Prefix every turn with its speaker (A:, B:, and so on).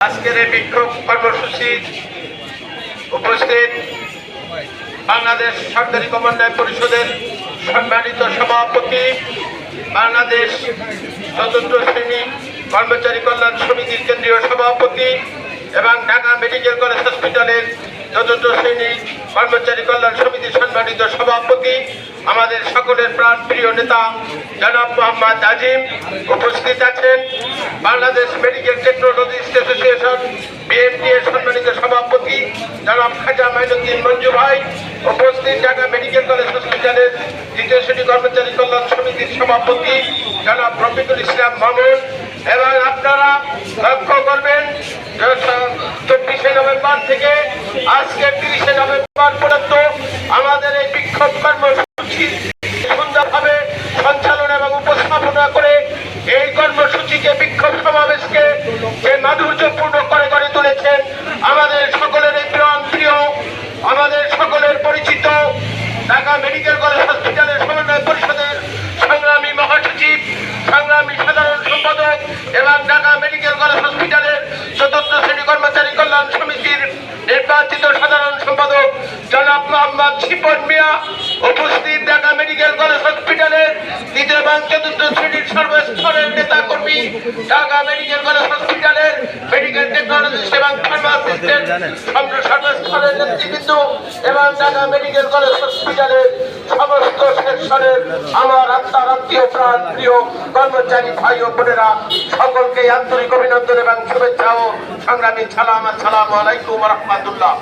A: আজকের এই বিক্ষোভ কর্মসূচি উপস্থিত বাংলাদেশ সরকারি সমন্বয় পরিষদের সম্মানিত সভাপতি, বাংলাদেশ চতুর্থ শ্রেণী কর্মচারী কল্যাণ সমিতির কেন্দ্রীয় সভাপতি এবং ঢাকা মেডিকেল কলেজ হসপিটালের চতুর্থ শ্রেণী কর্মচারী কল্যাণ সমিতির সম্মানিত সভাপতি, আমাদের সকলের প্রাণপ্রিয় নেতা জনাব মোহাম্মদ আজিম উপস্থিত আছেন। Bangladesh medical technologist association BMT এর সম্মানিত সভাপতি জনাব খাজা মাইনুদ্দিন মঞ্জু ভাই উপস্থিত। ঢাকা মেডিকেল কলেজ হসপিটালের দ্বিতীয় শ্রেণী কর্মচারী কল্যাণ সমিতির সভাপতি জনাব রফিকুল ইসলাম মামুন। এবং আপনারা লক্ষ্য করবেন 24শে নভেম্বর থেকে আজকে 30শে নভেম্বর পর্যন্ত আমাদের এই বিক্ষোভ কর্মসূচি সুন্দরভাবে সঞ্চালন এবং উপস্থাপনা করে এই কর্মসূচিকে বিক্ষোভ সমাবেশকে যে মাধুর্যপূর্ণ করে গড়ে তুলেছেন আমাদের সকলের এই প্রিয় আমাদের সকলের পরিচিত ঢাকা মেডিকেল কলেজ হসপিটালের সমন্বয় পরিষদের সংগ্রামী মহাসচিব, সংগ্রামী সাধারণ সম্পাদক এবং ঢাকা মেডিকেল কলেজ হসপিটালের চতুর্থ শ্রেণী কর্মচারী কল্যাণ সমিতির নির্বাচিত সাধারণ সম্পাদক জনাব মোহাম্মদ শিপন মিয়া উপস্থিত। ঢাকা মেডিকেল কলেজ হসপিটালের দ্বিতীয় এবং চতুর্থ শ্রেণীর সর্বস্তরের নেতা কর্মী, ঢাকা মেডিকেল কলেজ হসপিটালের মেডিকেল টেকনোলজিস্ট এবং ফার্মাসিস্টের সর্বস্তরের নেতৃবৃন্দ এবং ঢাকা মেডিকেল কলেজ হসপিটালের সমস্ত সেকশনের আমার আত্মার আত্মীয় প্রাণ প্রিয় কর্মচারী ভাই ও বোনেরা, সকলকে আন্তরিক অভিনন্দন এবং শুভেচ্ছা ও সংগ্রামী সালাম। আসসালামু আলাইকুম ওয়া রাহমাতুল্লাহ।